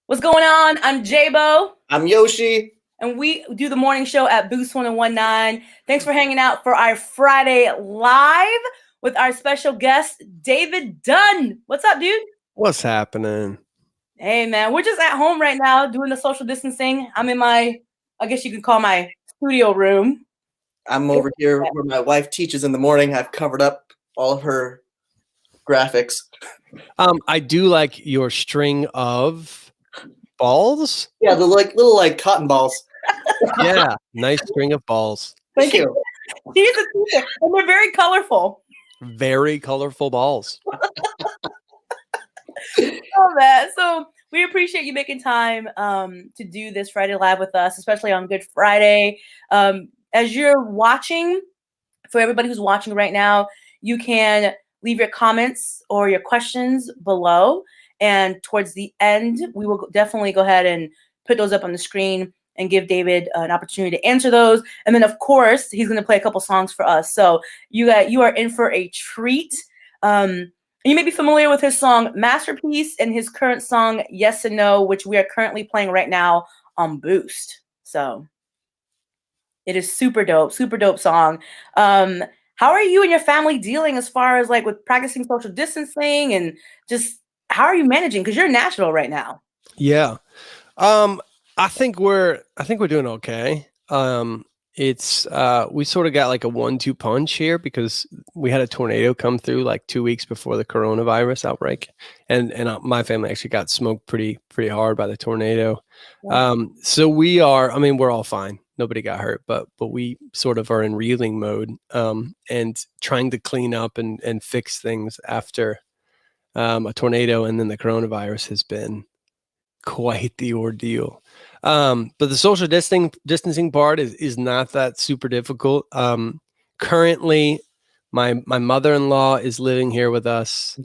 What's going on? I'm Jabo, I'm Yoshi. and we do the morning show at Boost 1019. Thanks for hanging out for our Friday live with our special guest, David Dunn. What's up, dude? What's happening? Hey, man, we're just at home right now doing the social distancing. I'm in my, I guess you could call my studio room. I'm over here where my wife teaches in the morning. I've covered up all of her graphics. I do like your string of balls. Yeah, the little cotton balls. Yeah, nice string of balls. Thank you. He's a teacher, and they're very colorful. Very colorful balls. Oh, man. So we appreciate you making time to do this Friday Live with us, especially on Good Friday. As you're watching, for everybody who's watching right now, you can leave your comments or your questions below. And towards the end, we will definitely go ahead and put those up on the screen and give David an opportunity to answer those. And then, of course, he's going to play a couple songs for us. So you are in for a treat. You may be familiar with his song Masterpiece and his current song Yes and No, which we are currently playing right now on Boost. So it is super dope song. How are you and your family dealing as far as like with practicing social distancing and just how are you managing? Because you're in Nashville right now. Yeah. I think we're doing okay. It's we sort of got like a 1-2 punch here because we had a tornado come through like 2 weeks before the coronavirus outbreak, and my family actually got smoked pretty hard by the tornado. Wow. So we're all fine. Nobody got hurt, but we sort of are in reeling mode, and trying to clean up and fix things after a tornado, and then the coronavirus has been quite the ordeal. But the social distancing part is not that super difficult. Currently, my mother-in-law is living here with us,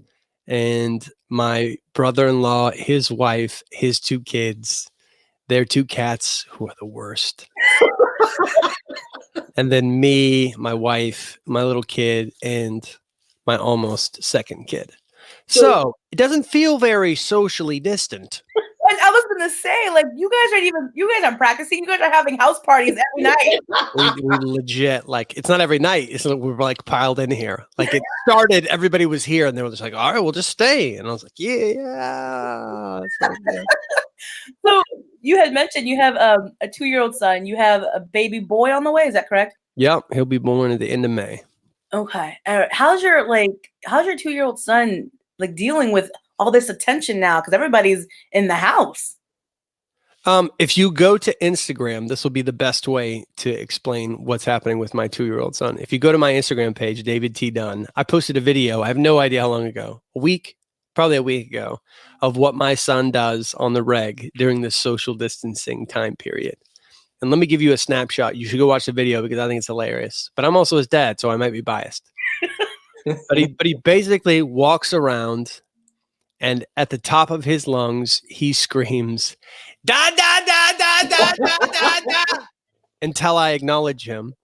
and my brother-in-law, his wife, his 2 kids, their 2 cats who are the worst. And then me, my wife, my little kid, and my almost second kid. So it doesn't feel very socially distant. I was gonna say, like, you guys aren't practicing. You guys are having house parties every night. we legit, like, it's not every night. It's like we're like piled in here. Like it started, everybody was here, and they were just like, "All right, we'll just stay." And I was like, "Yeah." So you had mentioned you have a 2-year-old son. You have a baby boy on the way. Is that correct? Yep, he'll be born at the end of May. Okay. How's your 2-year-old son like dealing with all this attention now? Because everybody's in the house. If you go to Instagram, this will be the best way to explain what's happening with my 2-year-old son. If you go to my Instagram page, David T. Dunn, I posted a video. I have no idea how long ago, probably a week ago, of what my son does on the reg during this social distancing time period. And let me give you a snapshot. You should go watch the video because I think it's hilarious. But I'm also his dad, so I might be biased. but he basically walks around, and at the top of his lungs, he screams, "Da da da da da da da da," until I acknowledge him,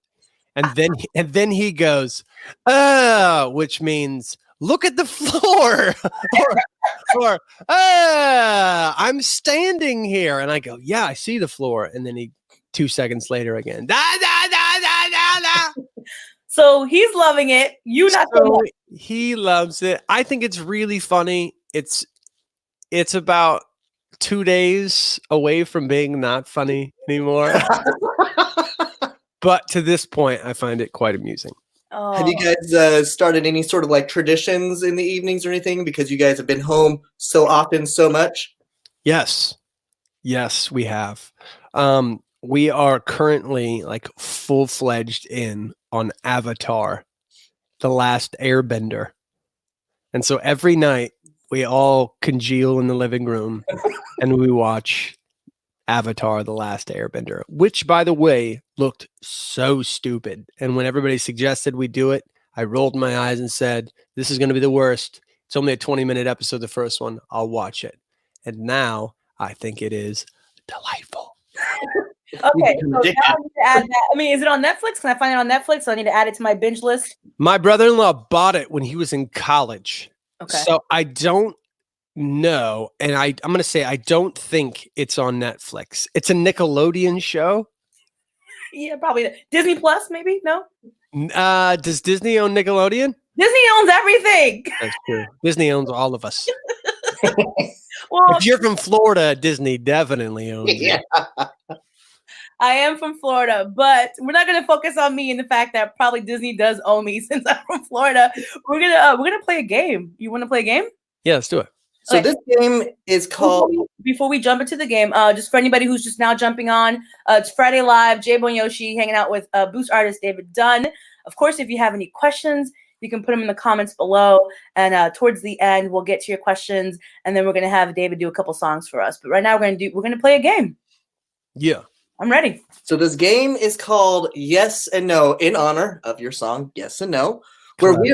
and then he goes, which means look at the floor, or I'm standing here, and I go, yeah, I see the floor, and then he 2 seconds later again, da da da da da da. So he's loving it. You not so much. He loves it. I think it's really funny. It's about 2 days away from being not funny anymore. But to this point, I find it quite amusing. Oh. Have you guys started any sort of like traditions in the evenings or anything because you guys have been home so often, so much? Yes, we have. We are currently like full-fledged in on Avatar, The Last Airbender. And so every night we all congeal in the living room and we watch Avatar, The Last Airbender, which, by the way, looked so stupid. And when everybody suggested we do it, I rolled my eyes and said, this is going to be the worst. It's only a 20-minute episode, the first one. I'll watch it. And now I think it is delightful. Okay, so now I need to add that. I mean, is it on Netflix? Can I find it on Netflix? So I need to add it to my binge list. My brother-in-law bought it when he was in college. Okay. So I don't No, and I'm going to say I don't think it's on Netflix. It's a Nickelodeon show. Yeah, probably Disney Plus, maybe. No, Does Disney own Nickelodeon? Disney owns everything. That's true. Disney owns all of us. Well, If you're from Florida, Disney definitely owns Yeah. it. I am from Florida, but we're not going to focus on me and the fact that probably Disney does own me since I'm from Florida. We're gonna play a game. You want to play a game? Yeah, let's do it. So Okay. this game is called. Before we jump into the game, just for anybody who's just now jumping on, it's Friday Live. J-Bo and Yoshi hanging out with Boost artist David Dunn. Of course, if you have any questions, you can put them in the comments below, and towards the end, we'll get to your questions, and then we're gonna have David do a couple songs for us. But right now, we're gonna play a game. Yeah, I'm ready. So this game is called Yes and No, in honor of your song Yes and No, where we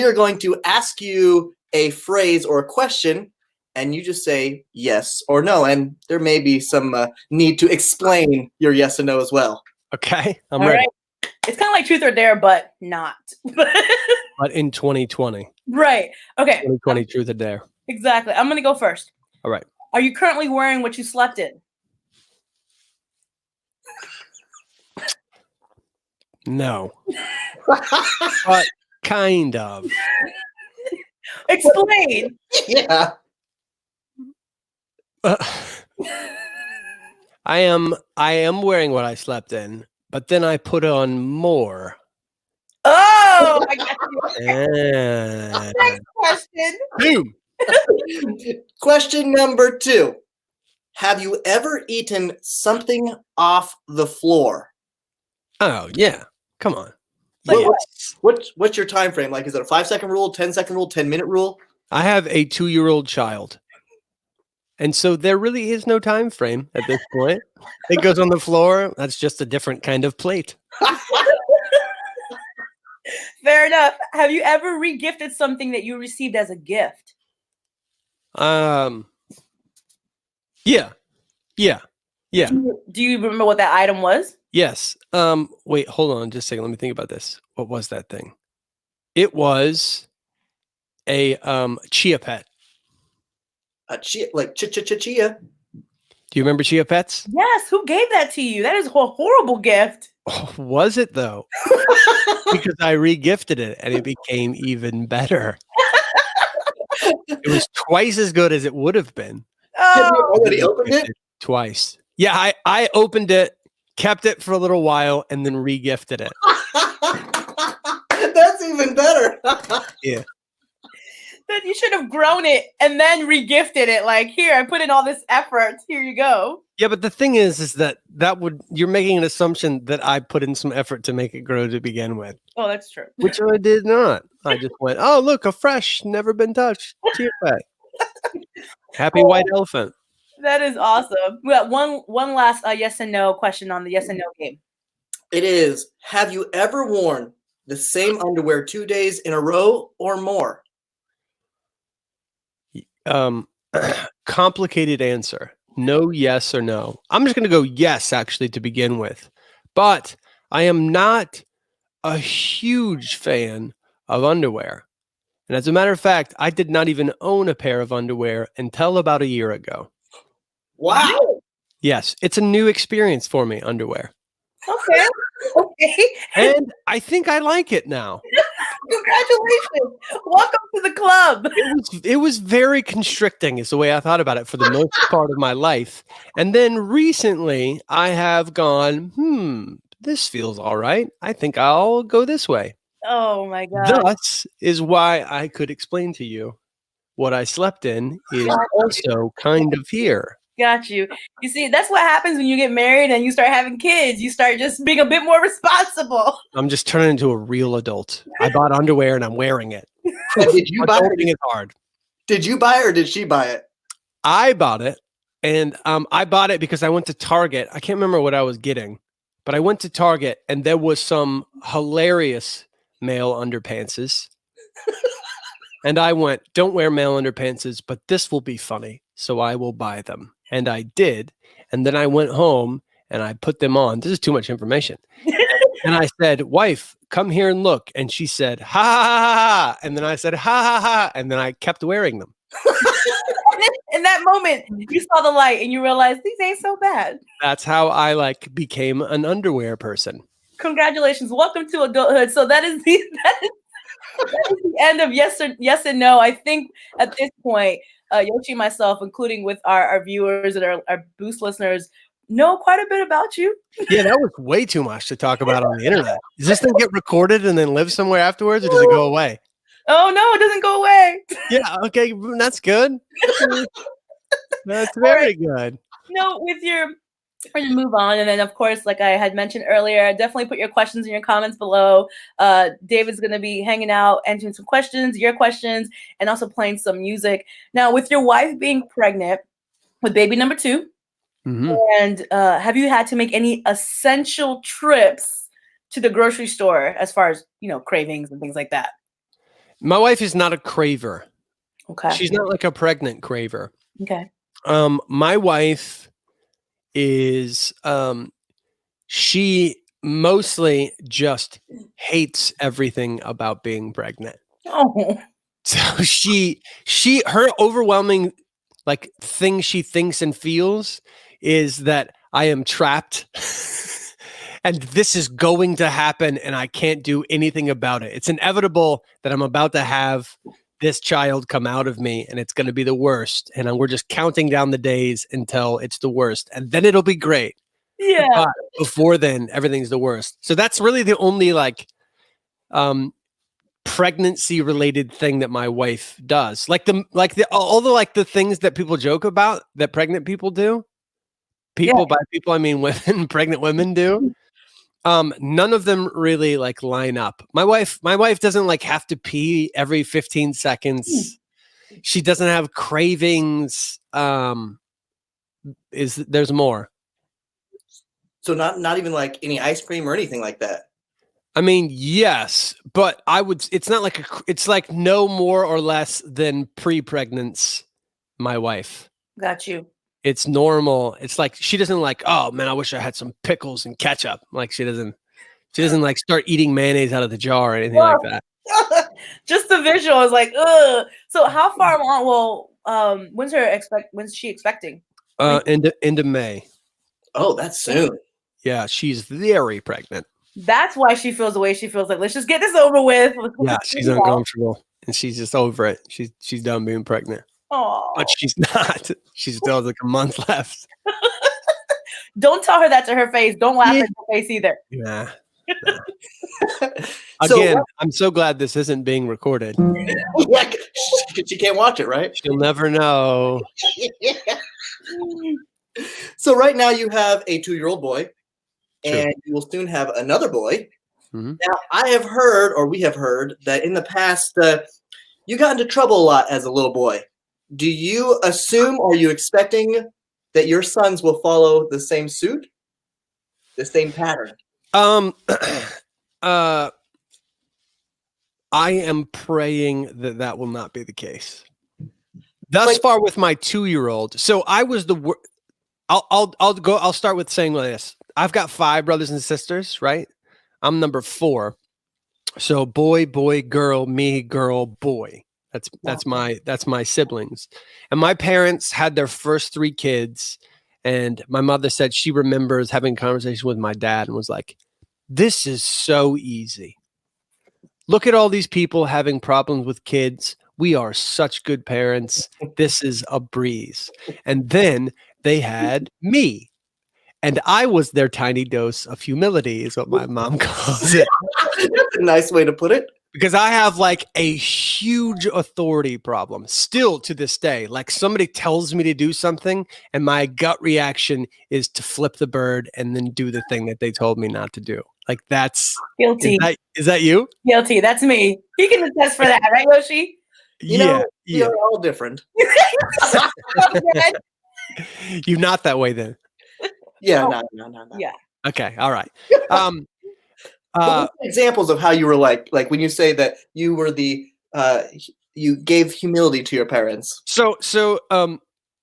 are going to ask you a phrase or a question, and you just say yes or no. And there may be some need to explain your yes and no as well. Okay, I'm All ready. right. It's kind of like Truth or Dare, but not. But in 2020. Right. Okay. 2020 Truth or Dare. Exactly. I'm gonna go first. All right. Are you currently wearing what you slept in? No. But kind of. Explain. Yeah. I am wearing what I slept in, but then I put on more. Oh, I got you. And Next question. boom. Question number 2. Have you ever eaten something off the floor? Oh yeah. Come on. Like Yes. What's your time frame? Like, is it a 5-second rule, 10-second rule, 10-minute rule? I have a 2-year-old child. And so there really is no time frame at this point. It goes on the floor. That's just a different kind of plate. Fair enough. Have you ever regifted something that you received as a gift? Yeah. Do you remember what that item was? Yes. Wait, hold on just a second. Let me think about this. What was that thing? It was a chia pet. A chia, like chia. Do you remember chia pets? Yes. Who gave that to you? That is a horrible gift. Oh, was it though? Because I re-gifted it and it became even better. It was twice as good as it would have been. Have you Oh, already opened it? Twice. Yeah, I opened it, kept it for a little while, and then re-gifted it. That's even better. Yeah. then you should have grown it and then regifted it. Like, here, I put in all this effort. Here you go. Yeah, but the thing is that you're making an assumption that I put in some effort to make it grow to begin with, Oh, that's true. which I did not. I just went, oh, look, a fresh, never been touched chia pet. Happy white elephant. That is awesome. We got one last yes and no question on the yes and no game. It is, have you ever worn the same underwear 2 days in a row or more? Complicated answer. No, yes, or no. I'm just going to go yes, actually, to begin with. But I am not a huge fan of underwear. And as a matter of fact, I did not even own a pair of underwear until about a year ago. Wow. Yes, it's a new experience for me, underwear. Okay. Okay. And I think I like it now. Congratulations. Welcome to the club. It was very constricting is the way I thought about it for the most part of my life. And then recently I have gone, this feels all right. I think I'll go this way. Oh my God. Thus is why I could explain to you what I slept in is also kind of here. Got you. You see, that's what happens when you get married and you start having kids. You start just being a bit more responsible. I'm just turning into a real adult. I bought underwear and I'm wearing it. Did you buy Adulting it? is hard. Did you buy it or did she buy it? I bought it, and I bought it because I went to Target. I can't remember what I was getting, but I went to Target and there was some hilarious male underpantses. And I went, don't wear male underpantses, but this will be funny, so I will buy them. And I did. And then I went home and I put them on. This is too much information. And I said, wife, come here and look. And she said, ha, ha, ha, ha. And then I said, ha, ha, ha. And then I kept wearing them. In that moment, you saw the light and you realized these ain't so bad. That's how I like became an underwear person. Congratulations. Welcome to adulthood. So that is the end of yes and no. I think at this point, Yoshi and myself, including with our viewers and our Boost listeners, know quite a bit about you. Yeah, that was way too much to talk about on the internet. Does this thing get recorded and then live somewhere afterwards, or does it go away? Oh no, it doesn't go away. Yeah, okay, that's good. That's very good. No, we're going to move on. And then, of course, like I had mentioned earlier, definitely put your questions in your comments below. David's going to be hanging out, answering some questions, your questions, and also playing some music. Now, with your wife being pregnant with baby number 2, and have you had to make any essential trips to the grocery store as far as, cravings and things like that? My wife is not a craver. Okay. She's not like a pregnant craver. Okay. My wife is she mostly just hates everything about being pregnant. Oh. So her overwhelming like thing she thinks and feels is that I am trapped and this is going to happen and I can't do anything about it. It's inevitable that I'm about to have this child come out of me and it's going to be the worst. And we're just counting down the days until it's the worst. And then it'll be great. Yeah. But before then, everything's the worst. So that's really the only like pregnancy related thing that my wife does. All the things that people joke about that pregnant people do. By people, I mean women, pregnant women do. None of them really like line up. My wife doesn't like have to pee every 15 seconds. She doesn't have cravings. There's more. So not even like any ice cream or anything like that. I mean, yes, but it's not like it's like no more or less than pre-pregnance. My wife. Got you. It's normal. It's like she doesn't like, oh man, I wish I had some pickles and ketchup. Like she doesn't like start eating mayonnaise out of the jar or anything like that. Just the visual is like, ugh. So how far along? Well, when's she expecting? Into May. Oh, that's soon. Yeah, she's very pregnant. That's why she feels the way she feels. Like, let's just get this over with. Yeah, she's uncomfortable and she's just over it. She's done being pregnant. Oh, but she's not. She still has like a month left. Don't tell her that to her face. Don't laugh at her face either. Nah. Again, I'm so glad this isn't being recorded. Yeah, she can't watch it, right? She'll never know. So right now you have a 2-year-old boy, and you will soon have another boy. Now, we have heard that in the past you got into trouble a lot as a little boy. Do you assume, or are you expecting that your sons will follow the same suit, the same pattern? I am praying that will not be the case. Thus far with my 2-year-old. So I was I'll start with saying this. I've got 5 brothers and sisters, right? I'm number 4. So boy, girl, me, girl, boy. That's my siblings. And my parents had their first 3 kids. And my mother said she remembers having a conversation with my dad and was like, this is so easy. Look at all these people having problems with kids. We are such good parents. This is a breeze. And then they had me. And I was their tiny dose of humility, is what my mom calls it. That's a nice way to put it. Because I have like a huge authority problem still to this day. Like somebody tells me to do something and my gut reaction is to flip the bird and then do the thing that they told me not to do. Like that's guilty. Is that you? Guilty. That's me. You can attest for that, right, Yoshi? You know, you're all different. You're not that way then. Yeah, no. Yeah. Okay. All right. Examples of how you were like when you say that you were you gave humility to your parents. So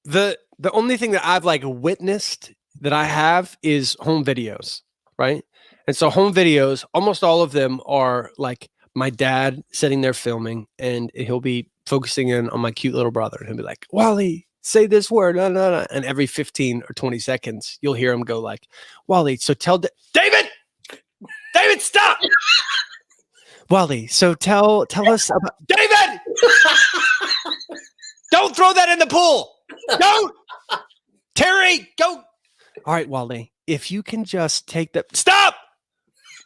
the only thing that I've like witnessed that I have is home videos, right? And so home videos, almost all of them are like my dad sitting there filming, and he'll be focusing in on my cute little brother, and he'll be like, Wally, say this word. No, no, no. And every 15 or 20 seconds, you'll hear him go like, Wally, so tell David, stop. Wally, so tell us about David. Don't throw that in the pool. Don't. Terry, go. All right, Wally, if you can just take that. Stop.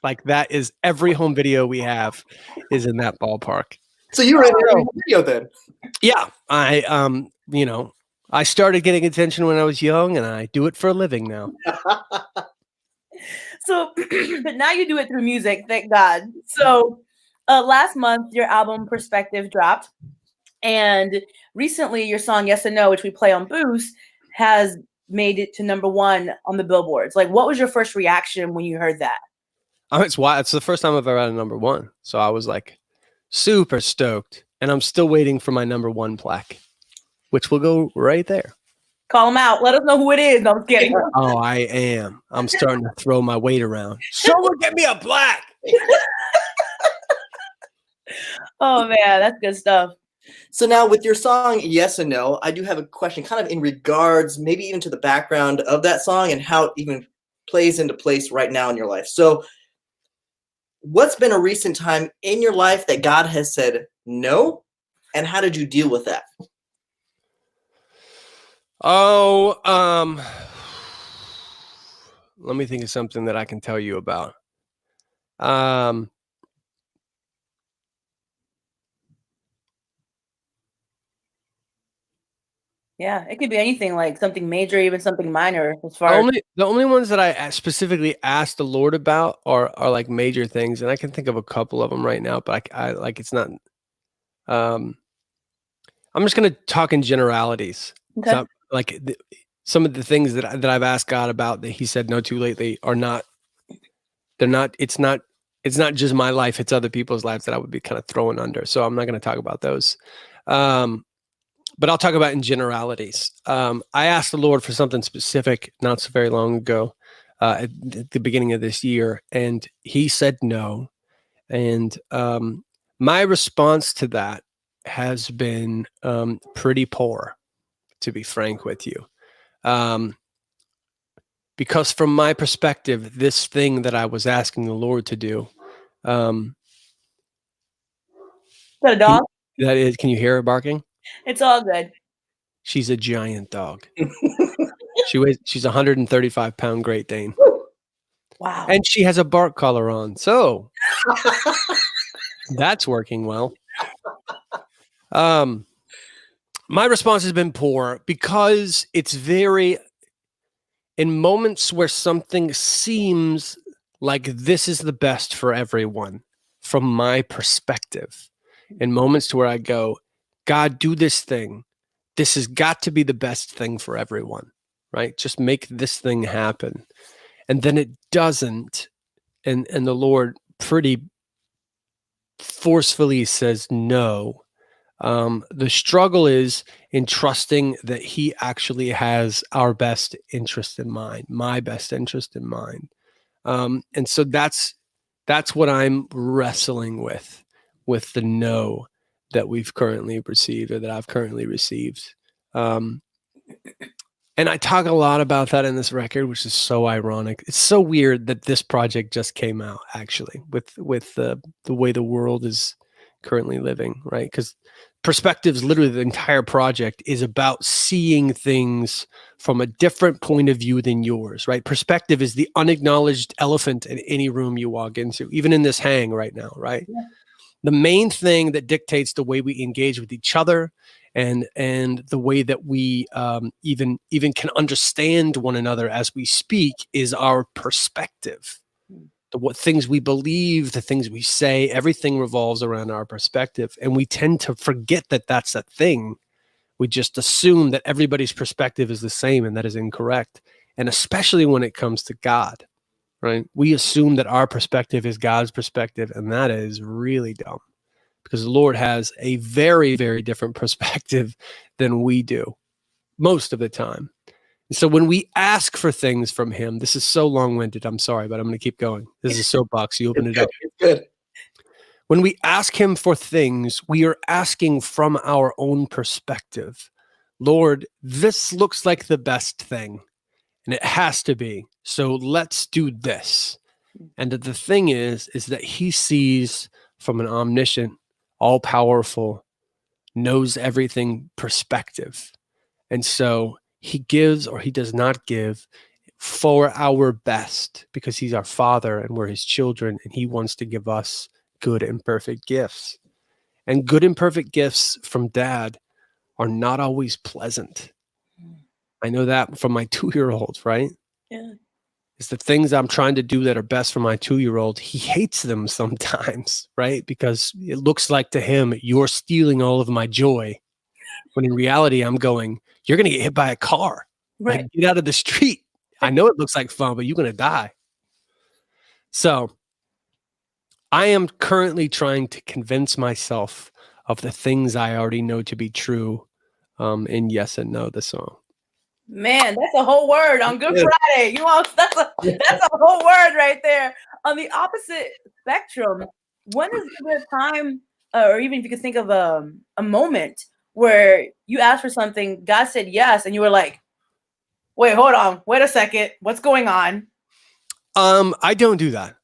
Like that is every home video we have is in that ballpark. So you were in every video then? Yeah, I started getting attention when I was young, and I do it for a living now. So, but now you do it through music, thank God. So, last month your album Perspective dropped, and recently your song Yes and No, which we play on Boost, has made it to #1 on the billboards. Like, what was your first reaction when you heard that? It's wild. It's the first time I've ever had a #1, so I was like super stoked, and I'm still waiting for my #1 plaque, which will go right there. Call them out. Let us know who it is. No, I'm kidding. Oh, I am. I'm starting to throw my weight around. Someone get me a plaque. Oh man, that's good stuff. So now with your song Yes and No, I do have a question kind of in regards maybe even to the background of that song and how it even plays into place right now in your life. So what's been a recent time in your life that God has said no, and how did you deal with that? Oh, let me think of something that I can tell you about. Yeah, it could be anything, like something major, even something minor. As far the only ones that I specifically asked the Lord about are like major things, and I can think of a couple of them right now, but I like it's not. I'm just gonna talk in generalities. Okay. So, like some of the things that I've asked God about that He said no to lately are not. They're not. It's not just my life; it's other people's lives that I would be kind of throwing under. So I'm not going to talk about those. But I'll talk about in generalities. I asked the Lord for something specific not so very long ago, at the beginning of this year, and He said no. And my response to that has been pretty poor, to be frank with you. Because from my perspective, this thing that I was asking the Lord to do, is that a dog? can you hear her barking? It's all good. She's a giant dog. She's 135-pound Great Dane. Wow. And she has a bark collar on. So that's working well. My response has been poor because it's very, in moments where something seems like this is the best for everyone, from my perspective, in moments where I go, God, do this thing. This has got to be the best thing for everyone, right? Just make this thing happen. And then it doesn't. And the Lord pretty forcefully says no. The struggle is in trusting that He actually has our best interest in mind, my best interest in mind. And so that's what I'm wrestling with the no that we've currently received, or that I've currently received. And I talk a lot about that in this record, which is so ironic. It's so weird that this project just came out, actually, with the way the world is currently living, right? Because Perspectives, literally the entire project, is about seeing things from a different point of view than yours, right? Perspective is the unacknowledged elephant in any room you walk into, even in this hang right now, right? Yeah. The main thing that dictates the way we engage with each other and the way that we even can understand one another as we speak is our perspective. What things we believe, the things we say, everything revolves around our perspective. And we tend to forget that that's a thing. We just assume that everybody's perspective is the same, and that is incorrect. And especially when it comes to God, right? We assume that our perspective is God's perspective, and that is really dumb, because the Lord has a very, very different perspective than we do most of the time. So when we ask for things from Him, this is so long-winded. I'm sorry, but I'm going to keep going. This is a soapbox. You open it up. Good. When we ask him for things, we are asking from our own perspective. Lord, this looks like the best thing, and it has to be. So let's do this. And the thing is that he sees from an omniscient, all-powerful, knows everything perspective. And so he gives or he does not give for our best because he's our father and we're his children, and he wants to give us good and perfect gifts. And good and perfect gifts from dad are not always pleasant. I know that from my 2-year-old, right? Yeah. It's the things I'm trying to do that are best for my 2-year-old. He hates them sometimes, right? Because it looks like to him, you're stealing all of my joy. When in reality, I'm going, you're going to get hit by a car. Right. Like, get out of the street. I know it looks like fun, but you're going to die. So I am currently trying to convince myself of the things I already know to be true in Yes and No, the song. Man, that's a whole word on Good Friday. That's a whole word right there. On the opposite spectrum, when is the time, or even if you could think of a moment where you asked for something, God said yes, and you were like, wait, hold on, wait a second, what's going on? I don't do that.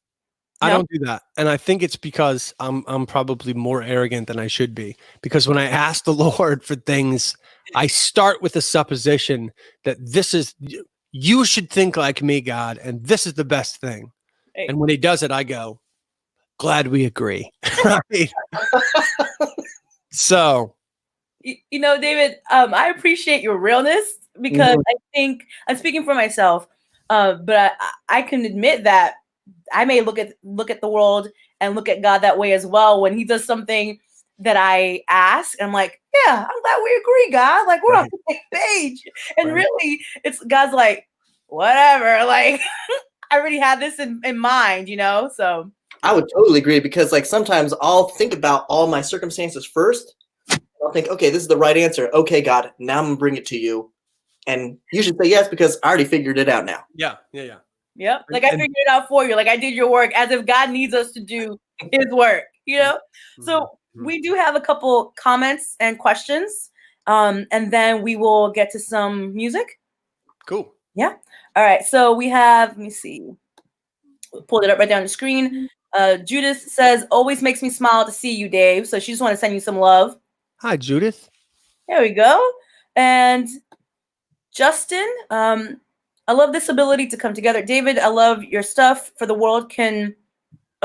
No? I don't do that. And I think it's because I'm probably more arrogant than I should be. Because when I ask the Lord for things, I start with the supposition that you should think like me, God, and this is the best thing. Hey. And when he does it, I go, glad we agree. Right? So, David, I appreciate your realness because I think I'm speaking for myself, but I can admit that I may look at the world and look at God that way as well. When he does something that I ask, I'm like, yeah, I'm glad we agree, God. Like, we're on the same page. And really, it's God's like, whatever. Like, I already had this in mind, so. I would totally agree because like sometimes I'll think about all my circumstances first. I'll think, okay, this is the right answer. Okay, God, now I'm gonna bring it to you. And you should say yes because I already figured it out now. Yeah. Yep. Like I figured it out for you. Like I did your work, as if God needs us to do his work, So we do have a couple comments and questions. And then we will get to some music. Cool. Yeah. All right. So we have, let me see. Pulled it up right down the screen. Judith says, always makes me smile to see you, Dave. So she just want to send you some love. Hi, Judith. There we go. And Justin, I love this ability to come together. David, I love your stuff. For the world can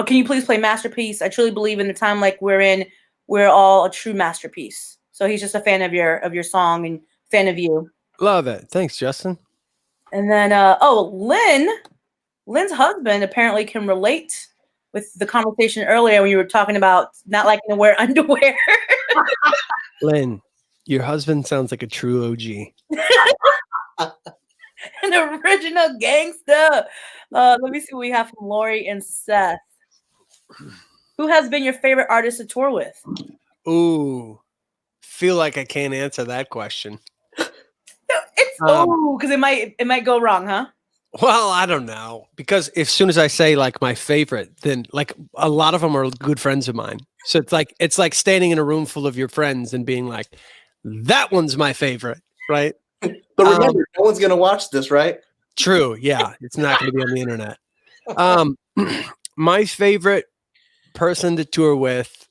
you please play Masterpiece? I truly believe in the time like we're in, we're all a true masterpiece. So he's just a fan of your song and fan of you. Love it. Thanks, Justin. And then Lynn's husband apparently can relate with the conversation earlier when you were talking about not liking to wear underwear. Lynn, your husband sounds like a true OG. An original gangster. Let me see what we have from Lori and Seth. Who has been your favorite artist to tour with? Ooh, feel like I can't answer that question. It's because it might go wrong, huh? Well, I don't know, because as soon as I say like my favorite, then like a lot of them are good friends of mine. So it's like standing in a room full of your friends and being like, that one's my favorite, right? But remember, no one's gonna watch this, right? True. Yeah, it's not going to be on the internet. My favorite person to tour with.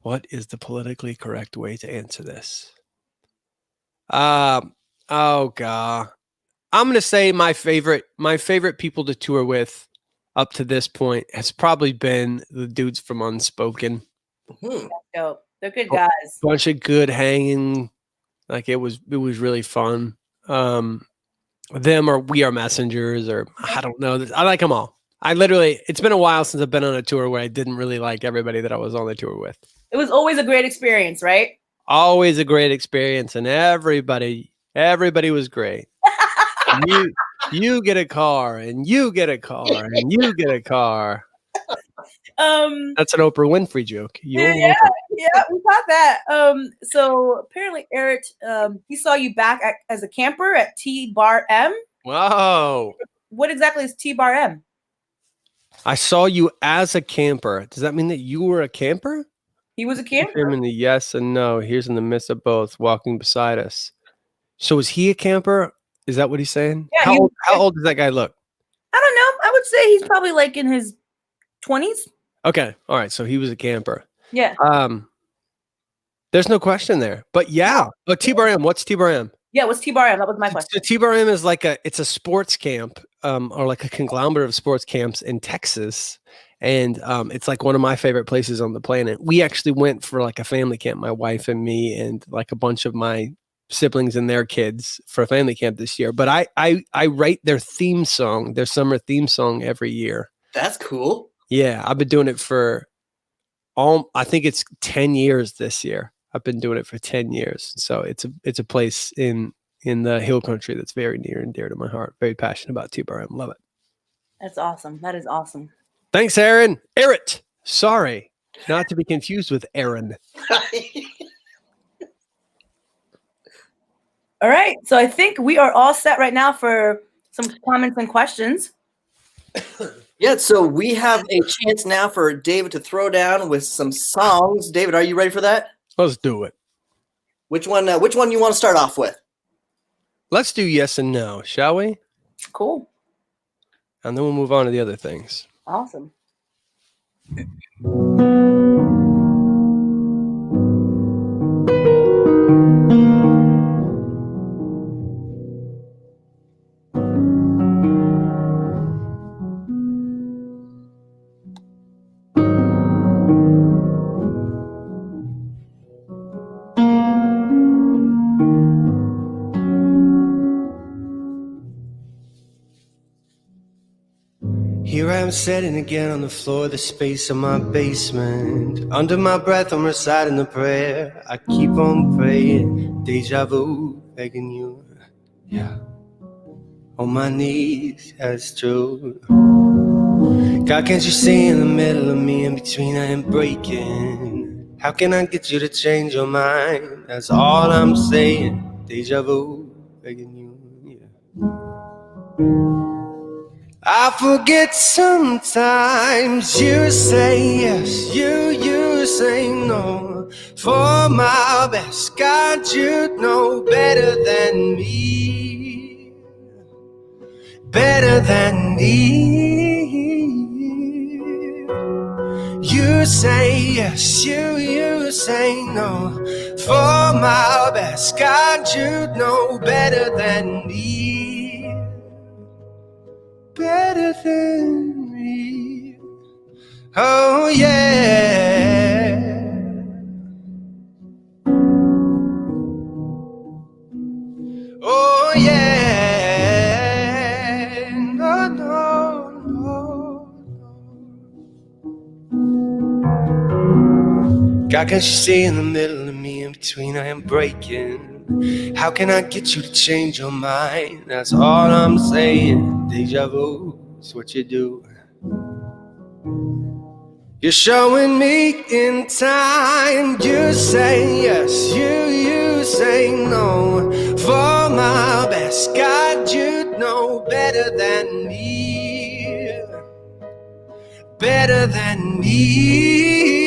What is the politically correct way to answer this? Oh God, I'm going to say my favorite people to tour with up to this point has probably been the dudes from Unspoken. Dope. They're good guys. Bunch of good hanging. Like it was really fun. Them or We Are Messengers, or I don't know. I like them all. It's been a while since I've been on a tour where I didn't really like everybody that I was on the tour with. It was always a great experience, right? Always a great experience, and everybody was great. You get a car, and you get a car, and you get a car. That's an Oprah Winfrey joke. Yeah, we got that. So apparently Eric, he saw you back as a camper at T Bar M. Wow. What exactly is T Bar M? I saw you as a camper. Does that mean that you were a camper? He was a Him camper. in the yes and no. Here's in the midst of both, walking beside us. So is he a camper? Is that what he's saying? Yeah, How old does that guy look? I don't know. I would say he's probably like in his 20s. Okay. All right. So he was a camper. Yeah. There's no question there. But yeah. Oh, T-Bar M. What's T-Bar M? Yeah, what's T-Bar M? That was my question. So T-Bar M is it's a sports camp, or like a conglomerate of sports camps in Texas. And it's like one of my favorite places on the planet. We actually went for like a family camp, my wife and me, and like a bunch of my siblings and their kids for a family camp this year. But I write their theme song, their summer theme song every year. That's cool. Yeah, I've been doing it for I think it's 10 years this year. I've been doing it for 10 years. So it's a place in the hill country that's very near and dear to my heart. Very passionate about T-Bar M. Love it. That's awesome. That is awesome. Thanks, Aaron. Aaron. Sorry. Not to be confused with Aaron. All right. So I think we are all set right now for some comments and questions. Yeah, so we have a chance now for David to throw down with some songs. David, are you ready for that? Let's do it. Which one you want to start off with? Let's do yes and no, shall we? Cool. And then we'll move on to the other things. Awesome. Here I am sitting again on the floor, the space of my basement. Under my breath, I'm reciting the prayer. I keep on praying, deja vu, begging you, yeah. On my knees, that's true. God, can't you see in the middle of me, in between I am breaking? How can I get you to change your mind? That's all I'm saying, deja vu, begging you, yeah. I forget sometimes. You say yes, you say no. For my best, God, you know better than me. Better than me. You say yes, you say no. For my best, God, you know better than me. Better than me. Oh yeah. Oh yeah. No, no, no. God, can't you see in the middle of me, in between I am breaking? How can I get you to change your mind? That's all I'm saying. Deja vu is what you do. You're showing me in time. You say yes, you say no. For my best, God, you know better than me. Better than me.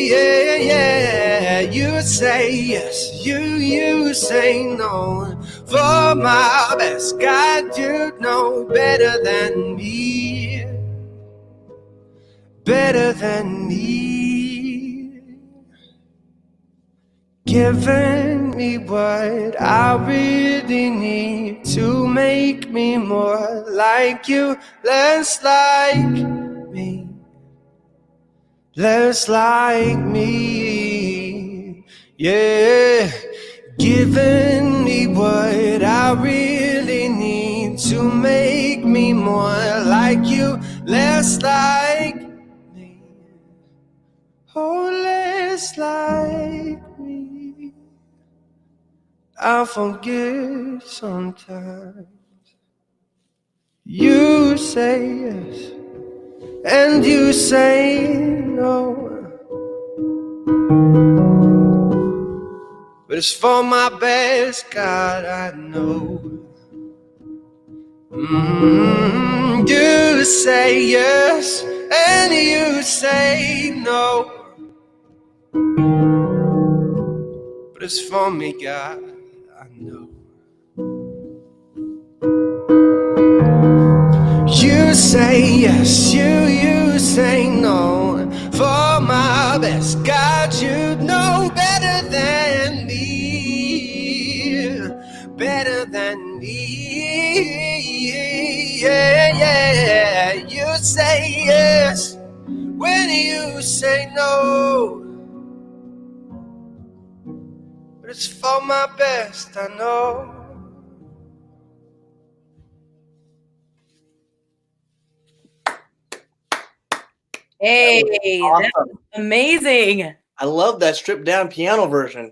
Yeah, yeah. You say yes, you say no. For my best, God, you know better than me. Better than me. Giving me what I really need to make me more like you, less like me. Less like me, yeah. Giving me what I really need to make me more like you, less like me. Oh, less like me. I forget sometimes. You say yes and you say no, but it's for my best, God, I know. You say yes, and you say no. But it's for me, God, I know. You say yes, you say no. For my best, God, you know better than me. Better than me. Yeah, yeah. You say yes when you say no. But it's for my best, I know. Hey, Awesome. that's amazing. I love that stripped down piano version.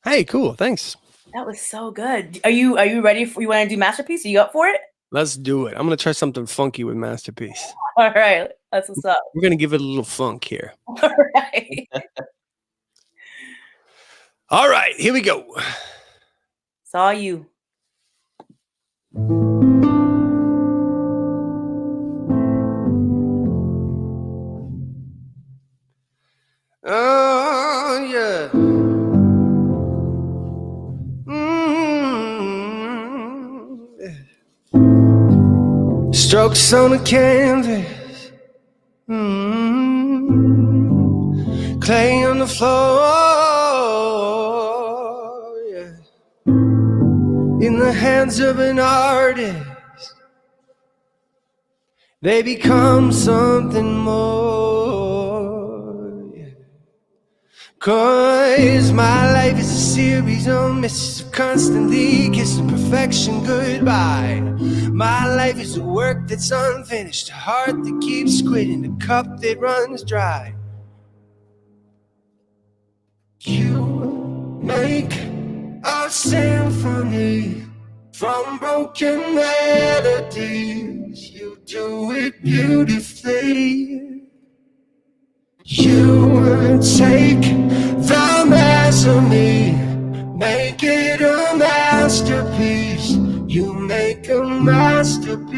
Hey, cool. Thanks. That was so good. Are you ready for, you want to do Masterpiece? Are you up for it? Let's do it. I'm going to try something funky with Masterpiece. All right. That's what's up. We're going to give it a little funk here. All right. All right, here we go. Saw you. Oh, yeah. Strokes on the canvas. Clay on the floor. Yeah. In the hands of an artist, they become something more. Yeah. 'Cause my life is a series of misses of constantly kissing perfection goodbye. My life is a work that's unfinished, a heart that keeps quitting, a cup that runs dry. You make a symphony from broken melodies. You do it beautifully. You take the mess of me, make it a masterpiece. You make a masterpiece.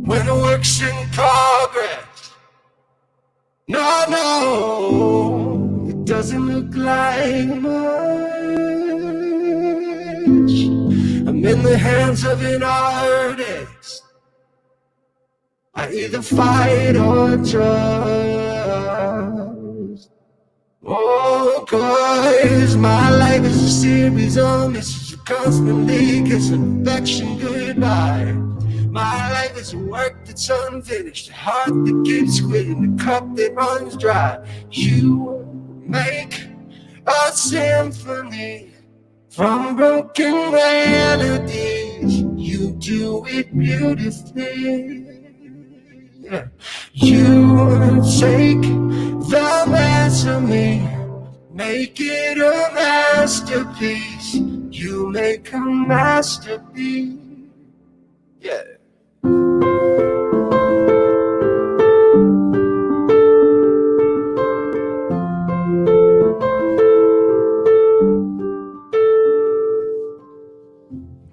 When the work's in progress, no, it doesn't look like much. I'm in the hands of an artist. I either fight or trust. Oh, 'cause my life is a series of misses, constantly kissing affection goodbye. My life is a work that's unfinished, a heart that keeps quitting, a cup that runs dry. You make a symphony from broken melodies. You do it beautifully. You take the mess of me, make it a masterpiece. You make a masterpiece. Yeah.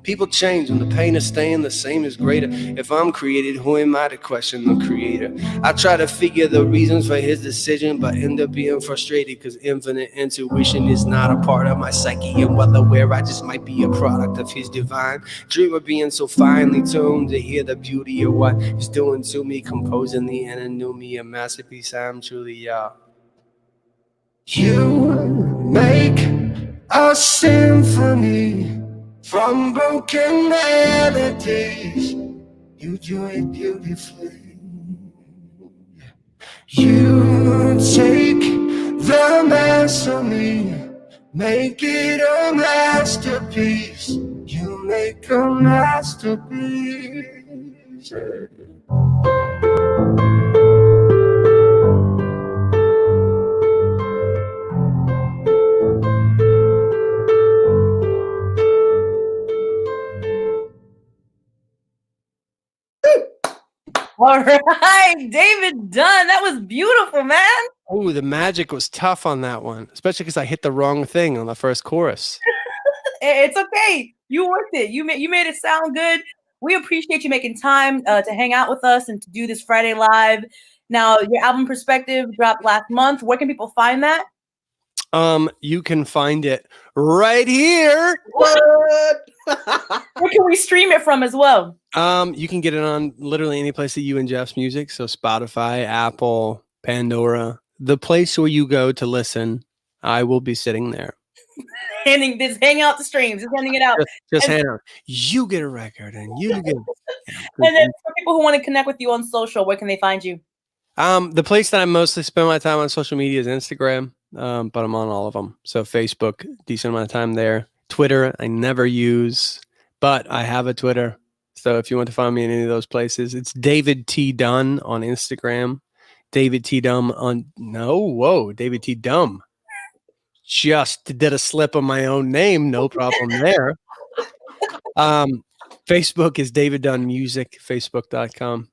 People change when the pain is staying the same is greater. If I'm created, who am I to question the creator? I try to figure the reasons for his decision, but end up being frustrated because infinite intuition is not a part of my psyche. And well aware I just might be a product of his divine dream of being so finely tuned to hear the beauty of what he's doing to me, composing the inner new me, a masterpiece I'm truly You make a symphony from broken melodies. You do it beautifully. You take the mess of me, make it a masterpiece. You make a masterpiece. All right, David Dunn. That was beautiful, man. Oh, the magic was tough on that one, especially because I hit the wrong thing on the first chorus. It's okay. You worked it. You made it sound good. We appreciate you making time to hang out with us and to do this Friday Live. Now, your album Perspective dropped last month. Where can people find that? You can find it right here. What? Where can we stream it from as well? You can get it on literally any place that you ingest music. So Spotify, Apple, Pandora, the place where you go to listen. I will be sitting there. Hang out the streams, just handing it out. Just hang on. You get a record and you get. And then for people who want to connect with you on social, where can they find you? The place that I mostly spend my time on social media is Instagram, but I'm on all of them. So Facebook, decent amount of time there. Twitter, I never use, but I have a Twitter. So if you want to find me in any of those places, it's David T. Dunn on Instagram. David T. Dumb on David T. Dumb. Just did a slip of my own name, no problem there. Facebook is David Dunn Music, facebook.com.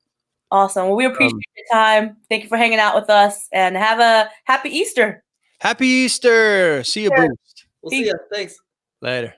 Awesome. Well, we appreciate your time. Thank you for hanging out with us and have a happy Easter. Happy Easter. See you, Boost. We'll see you. Thanks. Later.